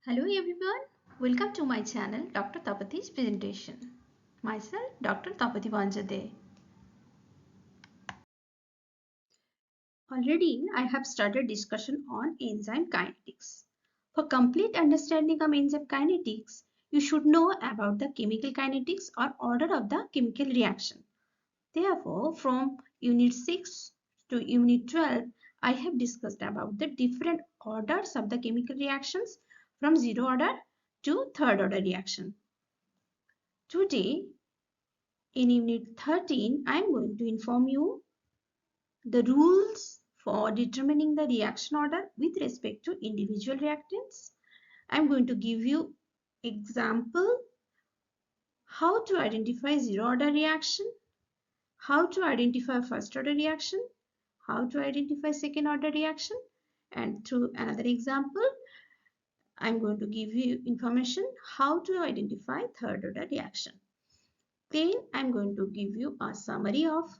Hello everyone, welcome to my channel Dr. TAPATI'S presentation. Myself Dr. Tapati Vanjade. Already I have started discussion on enzyme kinetics. For complete understanding of enzyme kinetics, you should know about the chemical kinetics or order of the chemical reaction. Therefore, from Unit 6 to Unit 12, I have discussed about the different orders of the chemical reactions from zero order to third order reaction. Today, in Unit 13, I am going to inform you the rules for determining the reaction order with respect to individual reactants. I am going to give you example how to identify zero order reaction, how to identify first order reaction, how to identify second order reaction, and through another example, I am going to give you information how to identify third order reaction. Then I am going to give you a summary of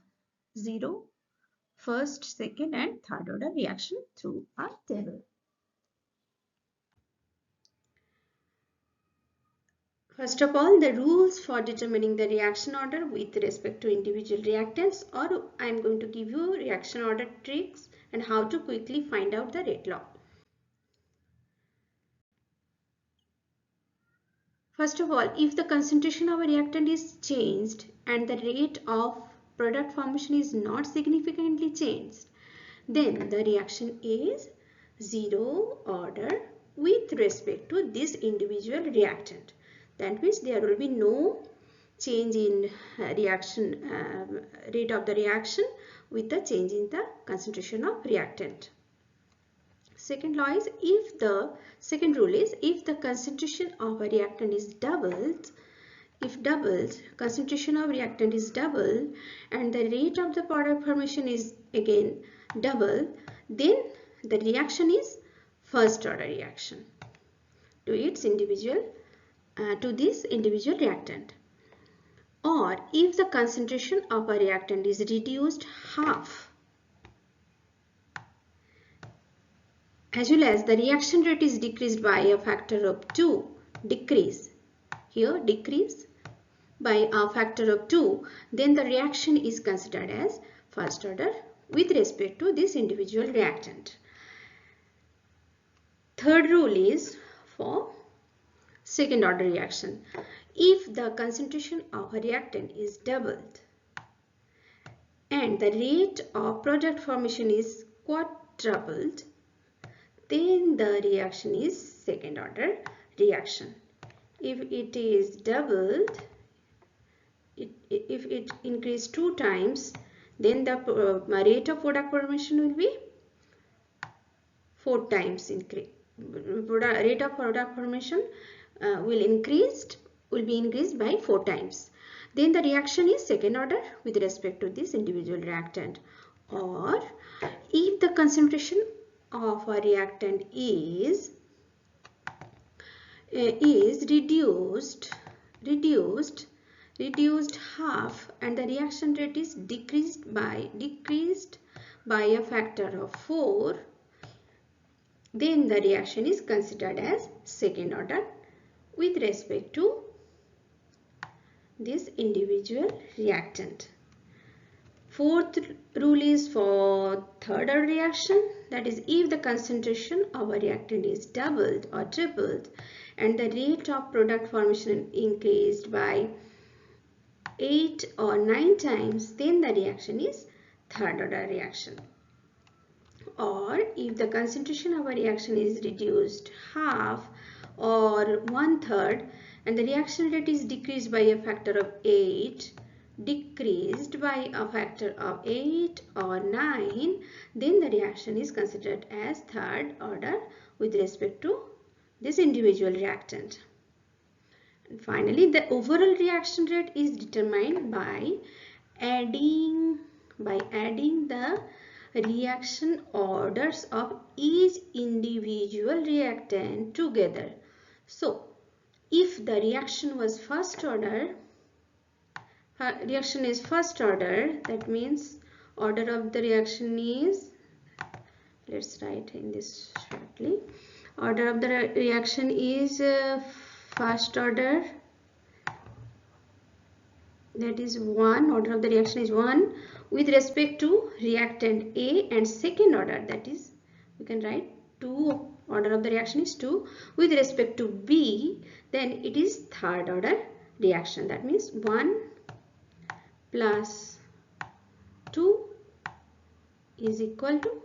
zero, first, second and third order reaction through a table. First of all, the rules for determining the reaction order with respect to individual reactants, or I am going to give you reaction order tricks and how to quickly find out the rate law. First of all, if the concentration of a reactant is changed and the rate of product formation is not significantly changed, then the reaction is zero order with respect to this individual reactant. That means there will be no change in reaction rate of the reaction with the change in the concentration of reactant. Second rule is if the concentration of a reactant is doubled, concentration of reactant is double and the rate of the product formation is again double, then the reaction is first order reaction to this individual reactant. Or if the concentration of a reactant is reduced half, as well as the reaction rate is decreased by a factor of 2, decrease by a factor of 2, then the reaction is considered as first order with respect to this individual reactant. Third rule is for second order reaction. If the concentration of a reactant is doubled and the rate of product formation is quadrupled, then the reaction is second order reaction. If it is doubled, if it increased 2 times, then the rate of product formation will be 4 times increase. Rate of product formation will be increased by 4 times. Then the reaction is second order with respect to this individual reactant. Or if the concentration of a reactant is reduced half and the reaction rate is decreased by a factor of 4, then the reaction is considered as second order with respect to this individual reactant. Fourth rule is for third order reaction, that is if the concentration of a reactant is doubled or tripled and the rate of product formation increased by 8 or 9 times, then the reaction is third order reaction. Or if the concentration of a reaction is reduced half or 1/3 and the reaction rate is decreased by a factor of 8, or 9, then the reaction is considered as third order with respect to this individual reactant. And finally, the overall reaction rate is determined by adding the reaction orders of each individual reactant together. So, if the reaction was first order, that means order of the reaction is, let's write in this shortly, Order of the reaction is first order, that is 1. Order of the reaction is 1 with respect to reactant A, and second order, that is we can write 2. Order of the reaction is 2 with respect to B, then it is third order reaction. That means 1 plus 2 is equal to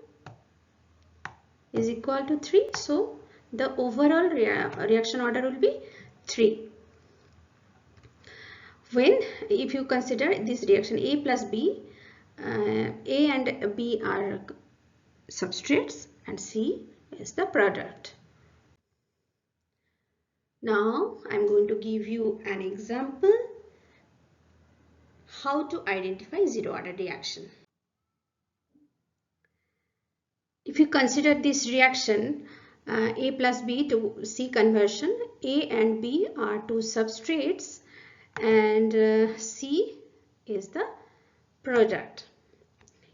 3. So the overall reaction order will be 3. When, if you consider this reaction A plus B, A and B are substrates and C is the product. Now I am going to give you an example how to identify zero order reaction. If you consider this reaction A plus B to C conversion, A and B are two substrates and C is the product.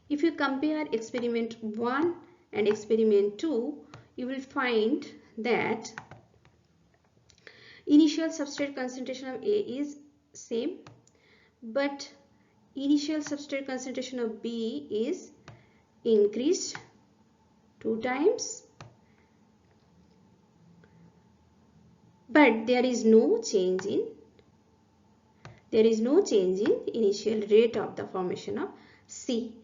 If you compare experiment 1 and experiment 2, you will find that initial substrate concentration of A is same, but initial substrate concentration of B is increased 2 times, but there is no change in initial rate of the formation of C.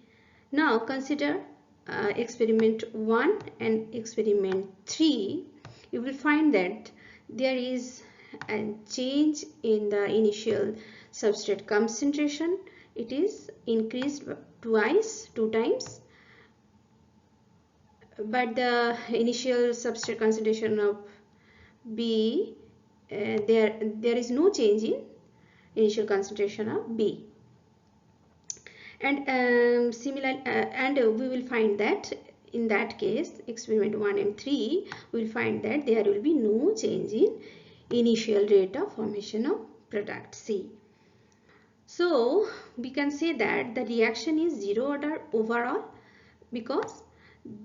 Now consider experiment 1 and experiment 3. You will find that there is a change in the initial substrate concentration. It is increased twice, 2 times, but the initial substrate concentration of B, there is no change in initial concentration of B. And we will find that in that case, experiment 1 and 3, we will find that there will be no change in initial rate of formation of product C. So we can say that the reaction is zero order overall because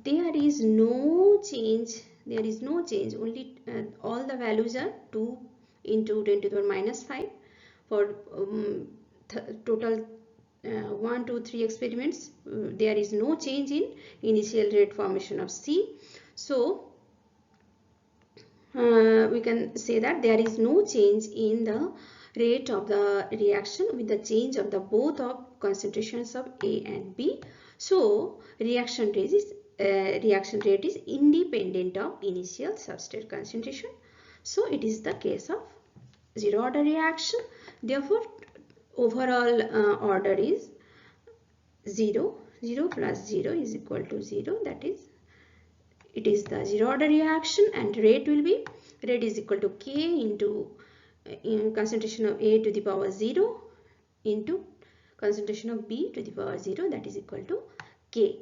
there is no change, only all the values are 2 into 10 to the power minus 5 for total 1, 2, 3 experiments. There is no change in initial rate formation of C. So we can say that there is no change in the rate of the reaction with the change of the both of concentrations of A and B. So reaction rate is independent of initial substrate concentration. So it is the case of zero order reaction. Therefore overall order is 0. 0 plus 0 is equal to 0. That is, it is the zero order reaction, and rate is equal to K into concentration of A to the power 0 into concentration of B to the power 0, that is equal to K.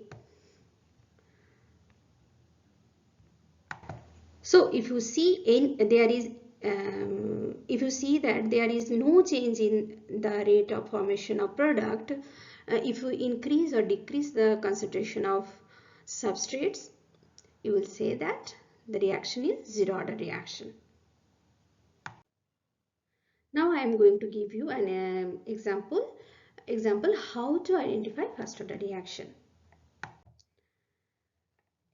So if you see that there is no change in the rate of formation of product, if you increase or decrease the concentration of substrates, you will say that the reaction is zero order reaction. Now I am going to give you an example how to identify first order reaction.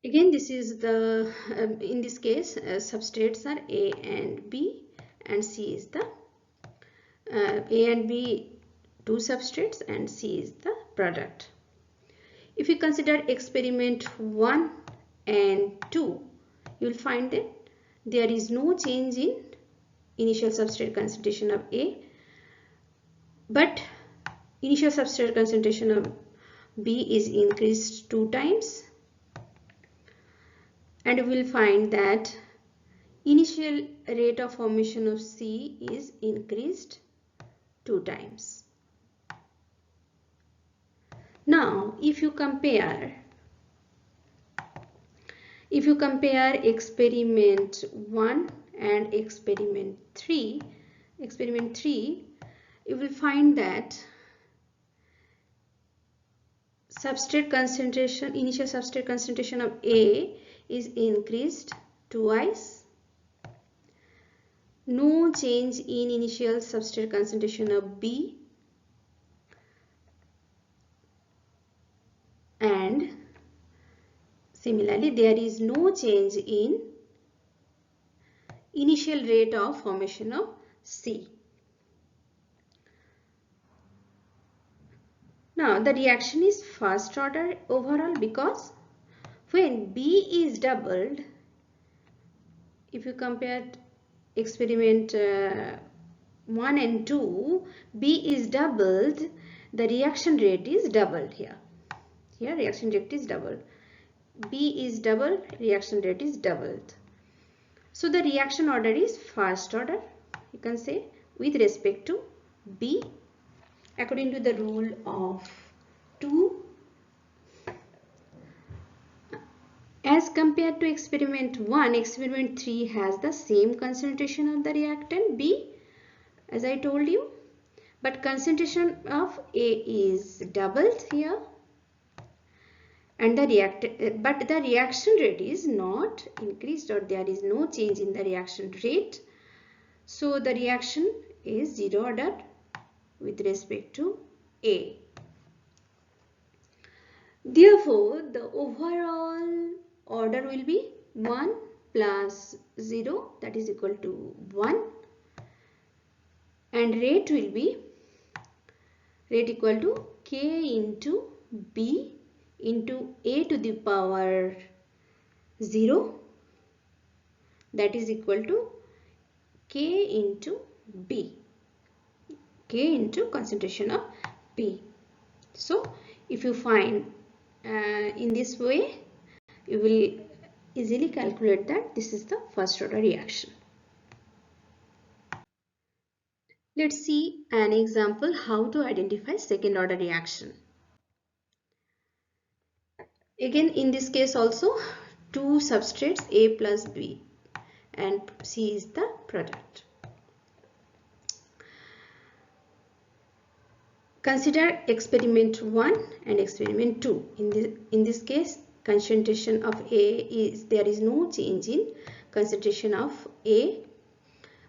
Again, this is the in this case substrates are A and B, and C is the A and B two substrates and C is the product. If you consider experiment 1 and 2, you will find that there is no change in initial substrate concentration of A, but initial substrate concentration of B is increased 2 times, and we will find that initial rate of formation of C is increased 2 times. Now if you compare experiment 1 and experiment 3, you will find that initial substrate concentration of A is increased twice. No change in initial substrate concentration of B, and similarly there is no change in initial rate of formation of C. Now the reaction is first order overall because when B is doubled, if you compare experiment 1 and 2, B is doubled, the reaction rate is doubled here. Here reaction rate is doubled. B is doubled, reaction rate is doubled. So the reaction order is first order, you can say, with respect to B according to the rule of 2. As compared to experiment 1, experiment 3 has the same concentration of the reactant B as I told you, but concentration of A is doubled here, and the reaction rate is not increased, or there is no change in the reaction rate. So the reaction is zero order with respect to A. Therefore, the overall order will be 1 plus 0, that is equal to 1, and rate will be equal to K into B into A to the power 0, that is equal to K into B, K into concentration of B. So if you find in this way, you will easily calculate that this is the first order reaction. Let's see an example how to identify second order reaction. Again, in this case also, two substrates A plus B and C is the product. Consider experiment 1 and experiment 2. In this case, concentration of there is no change in concentration of A,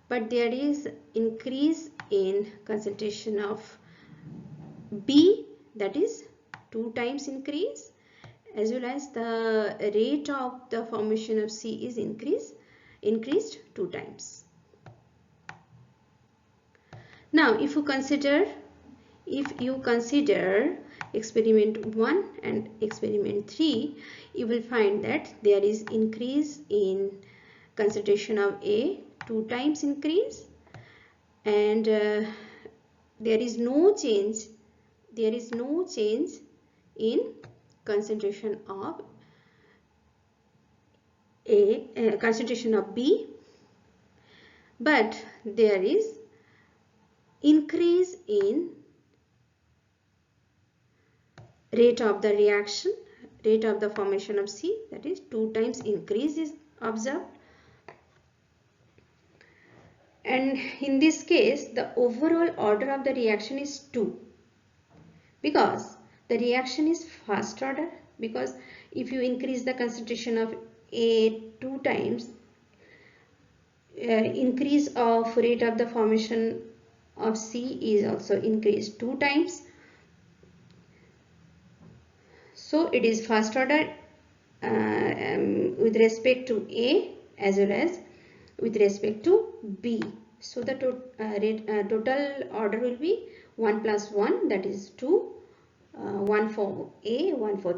but there is increase in concentration of B, that is 2 times increase, as well as the rate of the formation of C is increased 2 times. Now if you consider experiment 1 and experiment 3, you will find that there is increase in concentration of A, 2 times increase, and there is no change in concentration of concentration of B, but there is increase in rate of the reaction, rate of the formation of C, that is 2 times increase is observed. And in this case, the overall order of the reaction is 2, because the reaction is first order, because if you increase the concentration of A 2 times, increase of rate of the formation of C is also increased 2 times. So it is first order with respect to A as well as with respect to B. So the total order will be 1 plus 1, that is 2, 1 for A, 1 for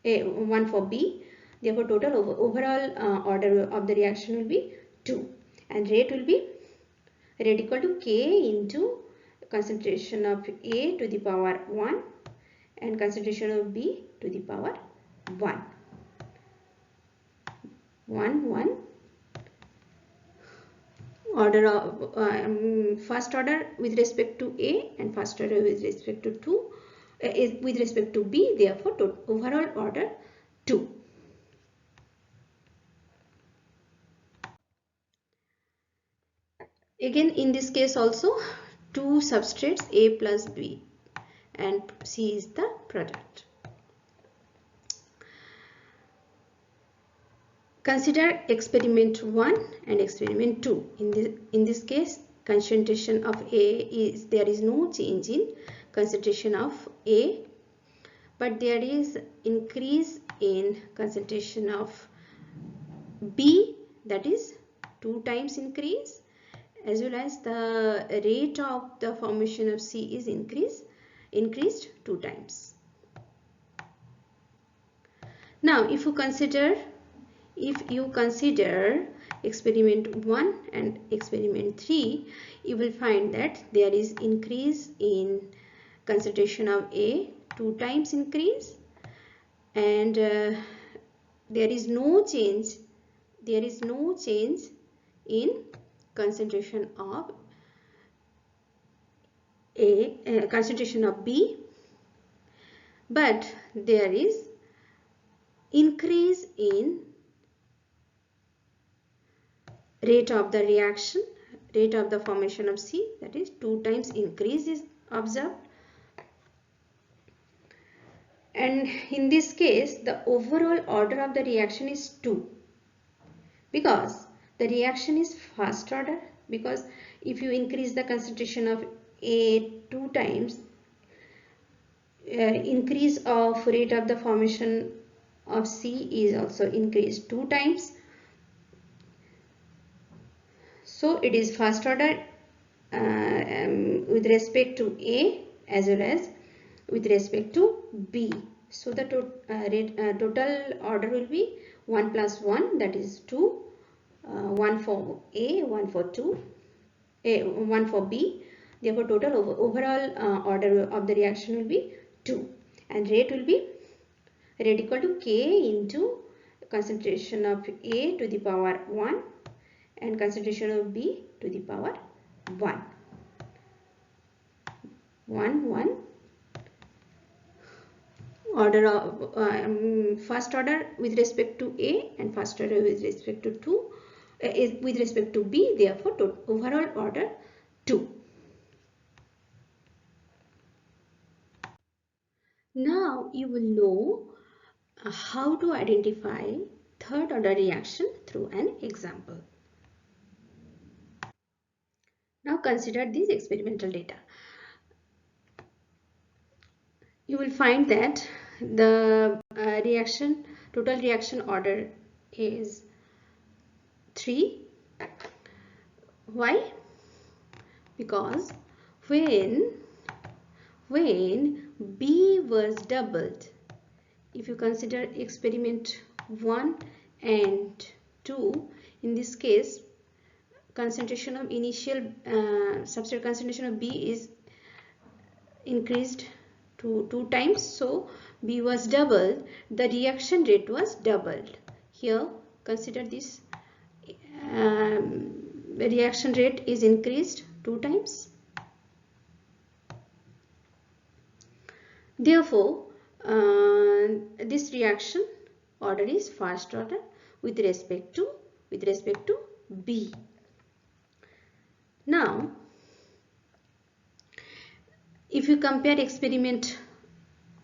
1 for B. Therefore total overall order of the reaction will be 2, and rate will be rate equal to K into concentration of A to the power 1 and concentration of B to the power 1. 1 order of first order with respect to A and first order with respect to with respect to B, therefore overall order 2. Again, in this case also, two substrates A plus B and C is the product. Consider experiment 1 and experiment 2. In this case, concentration of there is no change in concentration of A, but there is increase in concentration of B, that is 2 times increase, as well as the rate of the formation of C is increased 2 times. Now if you consider experiment 1 and experiment 3, you will find that there is increase in concentration of A, 2 times increase, and there is no change in concentration of concentration of B, but there is increase in rate of the reaction, rate of the formation of C, that is 2 times increase is observed. And in this case, the overall order of the reaction is 2, because the reaction is first order, because if you increase the concentration of A 2 times, increase of rate of the formation of C is also increased 2 times. So it is first order with respect to A as well as with respect to B. So the total order will be 1 plus 1, that is 2, 1 for A, 1 for 1 for B. Therefore total overall order of the reaction will be 2, and rate equal to K into concentration of A to the power 1 and concentration of B to the power 1. 1 order of first order with respect to A and first order with respect to with respect to B, therefore overall order 2. Now you will know how to identify third order reaction through an example. Now consider these experimental data. You will find that the total reaction order is 3. Why? Because when B was doubled, if you consider experiment 1 and 2, in this case concentration of initial substrate concentration of B is increased to 2 times, so B was doubled, the reaction rate was doubled. Here consider this reaction rate is increased 2 times. Therefore this reaction order is first order with respect to B. Now if you compare experiment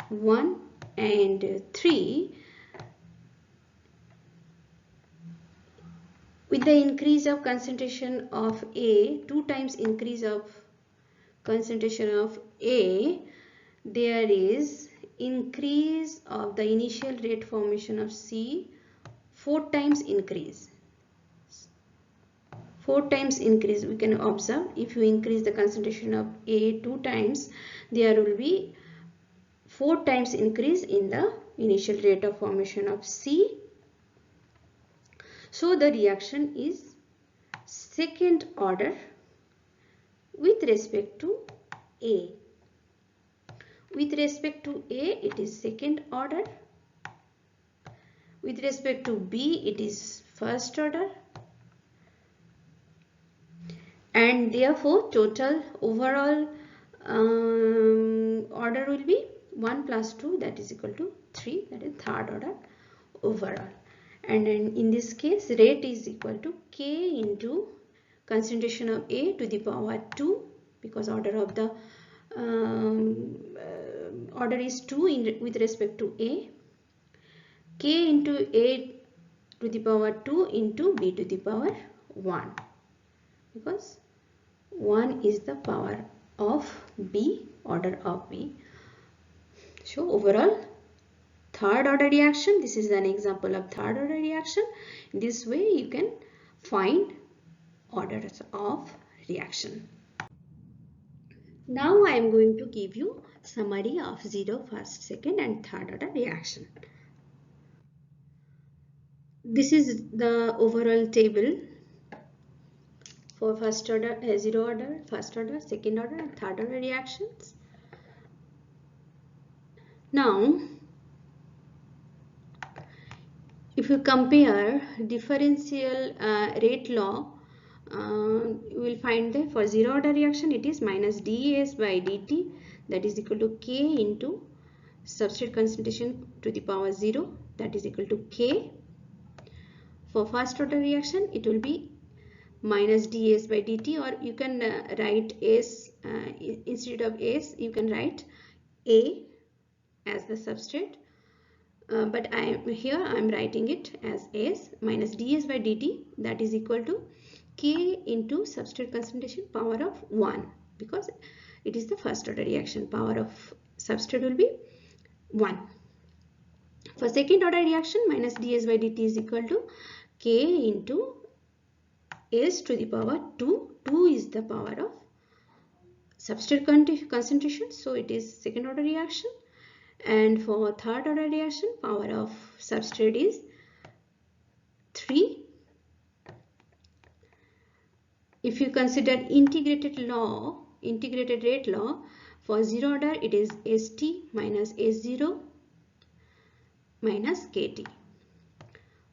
1 and 3, with the increase of concentration of A, 2 times increase of concentration of A, there is increase of the initial rate formation of C, 4 times increase. 4 times increase we can observe. If you increase the concentration of A 2 times, there will be 4 times increase in the initial rate of formation of C. So the reaction is second order with respect to A. With respect to A, it is second order. With respect to B, it is first order. And therefore total overall order will be 1 plus 2, that is equal to 3, that is third order overall. And then in this case rate is equal to K into concentration of A to the power 2, because order of the order is 2 with respect to A. K into A to the power 2 into b to the power 1, because 1 is the power of b, order of b. So overall third order reaction, this is an example of third order reaction. This way you can find orders of reaction. Now I am going to give you summary of 0, first, second and third order reaction. This is the overall table for first order, 0 order, first order, second order and third order reactions. Now if you compare differential rate law, you will find that for 0 order reaction it is minus dS by dt, that is equal to K into substrate concentration to the power 0, that is equal to K. For first order reaction it will be minus ds by dt, or you can write S, instead of S you can write A as the substrate, but I am writing it as S, minus ds by dt, that is equal to K into substrate concentration power of 1, because it is the first order reaction, power of substrate will be 1. For second order reaction, minus ds by dt is equal to K into S to the power 2. 2 is the power of substrate concentration, so it is second order reaction. And for third order reaction, power of substrate is 3. If you consider integrated rate law, for 0 order it is St minus S0 minus Kt.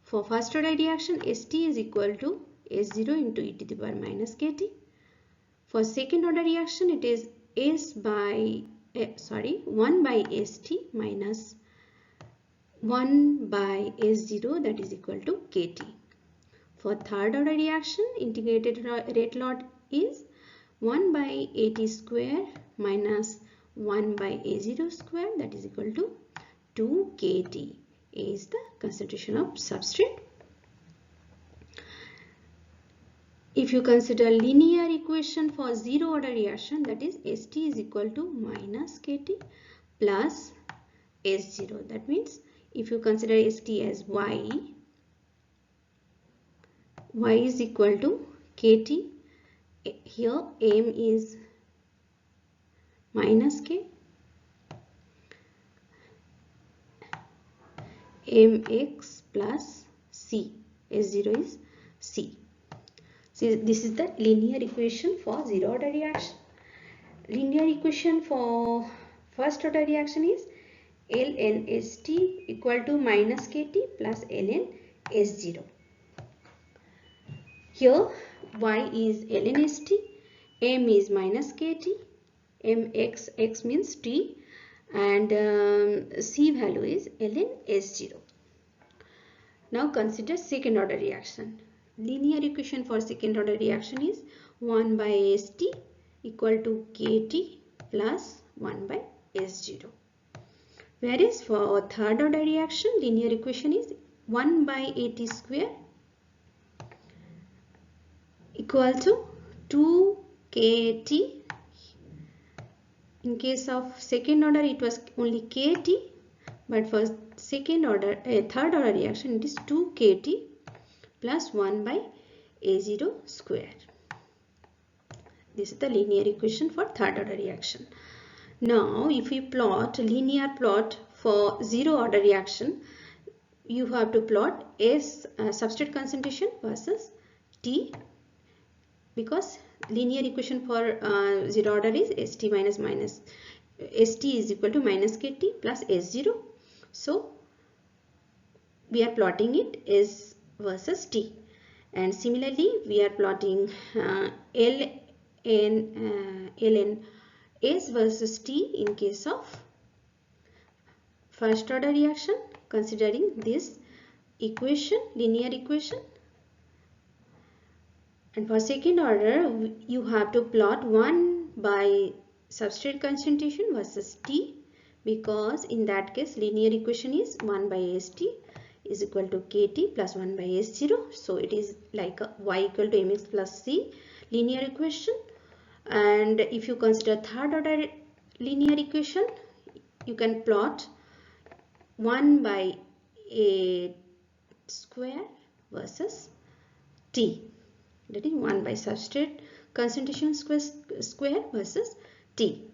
For first order reaction, St is equal to S0 into e to the power minus Kt. For second order reaction, it is 1 by St minus 1 by S0, that is equal to Kt. For third order reaction, integrated rate law is 1 by At square minus 1 by A0 square, that is equal to 2 Kt. A is the concentration of substrate. If you consider linear equation for 0 order reaction, that is St is equal to minus Kt plus S0. That means if you consider St as y is equal to Kt. Here m is minus k, mx plus c, S0 is c. So this is the linear equation for 0 order reaction. Linear equation for first order reaction is ln St equal to minus Kt plus ln S0. Here y is ln St, m is minus Kt, mx, x means t, and c value is ln S0. Now consider second order reaction. Linear equation for second order reaction is 1 by St equal to Kt plus 1 by S0. Whereas for third order reaction, linear equation is 1 by At square equal to 2 Kt. In case of second order it was only Kt, but for second order, third order reaction it is 2 Kt plus 1 by A0 square. This is the linear equation for third order reaction. Now if we plot linear plot for 0 order reaction, you have to plot S substrate concentration versus T, because linear equation for 0 order is St minus St is equal to minus Kt plus S0. So we are plotting it S versus T, and similarly we are plotting ln S versus T in case of first order reaction, considering this equation, linear equation. And for second order, you have to plot 1 by substrate concentration versus T, because in that case linear equation is 1 by St is equal to kt plus 1 by s0. So it is like a y equal to mx plus c linear equation. And if you consider third order linear equation, you can plot 1 by a square versus T, that is 1 by substrate concentration square versus T.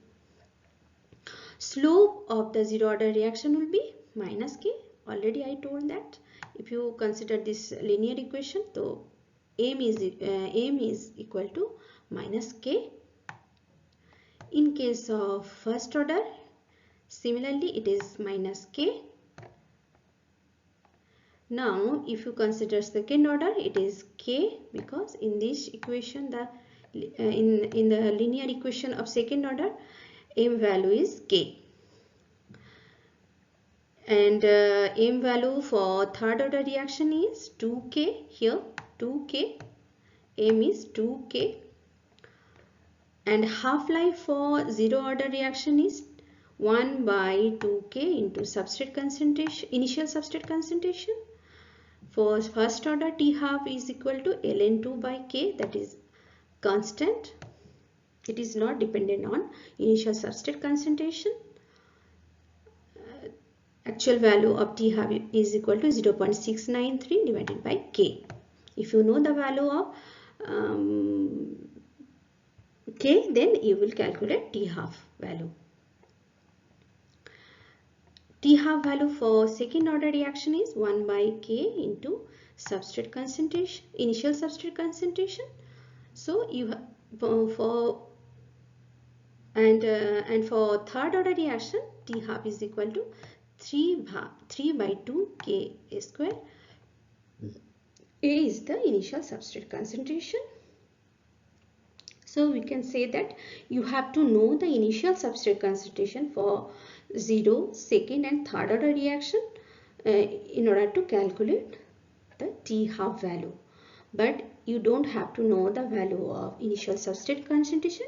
Slope of the zero order reaction will be minus K. Already I told that. If you consider this linear equation, so m is equal to minus K. In case of first order, similarly it is minus K. Now if you consider second order, it is K, because in this equation the in the linear equation of second order, m value is K. And m value for third order reaction is 2K. Here 2K, m is 2K. And half-life for zero order reaction is 1 by 2K into substrate concentration, initial substrate concentration. For first order, T half is equal to ln2 by K, that is constant. It is not dependent on initial substrate concentration. Actual value of T half is equal to 0.693 divided by K. If you know the value of K, then you will calculate T half value. T half value for second order reaction is 1 by K into substrate concentration, initial substrate concentration. So you have for third order reaction, T half is equal to 3 by 2 K square. A is the initial substrate concentration. So we can say that you have to know the initial substrate concentration for 0, second and third order reaction in order to calculate the T half value. But you don't have to know the value of initial substrate concentration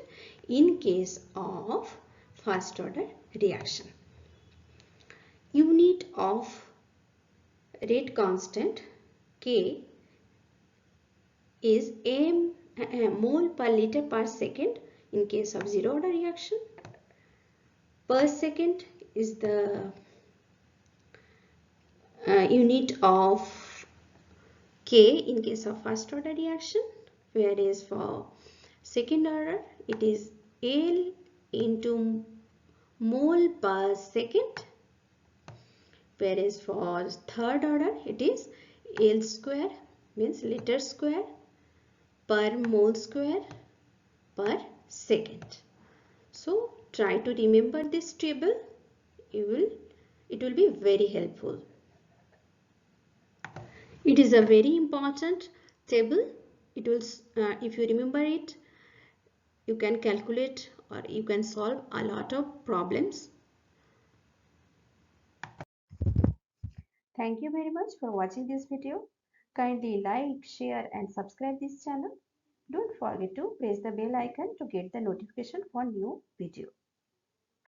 in case of first order reaction. Unit of rate constant K is mole per liter per second in case of zero order reaction. Per second is the unit of K in case of first order reaction, whereas for second order it is L into mole per second, whereas for third order it is L square, means liter square per mole square per second. So try to remember this table. It will be very helpful. It is a very important table. It will, if you remember it, you can calculate or you can solve a lot of problems. Thank you very much for watching this video. Kindly like, share and subscribe this channel. Don't forget to press the bell icon to get the notification for new video.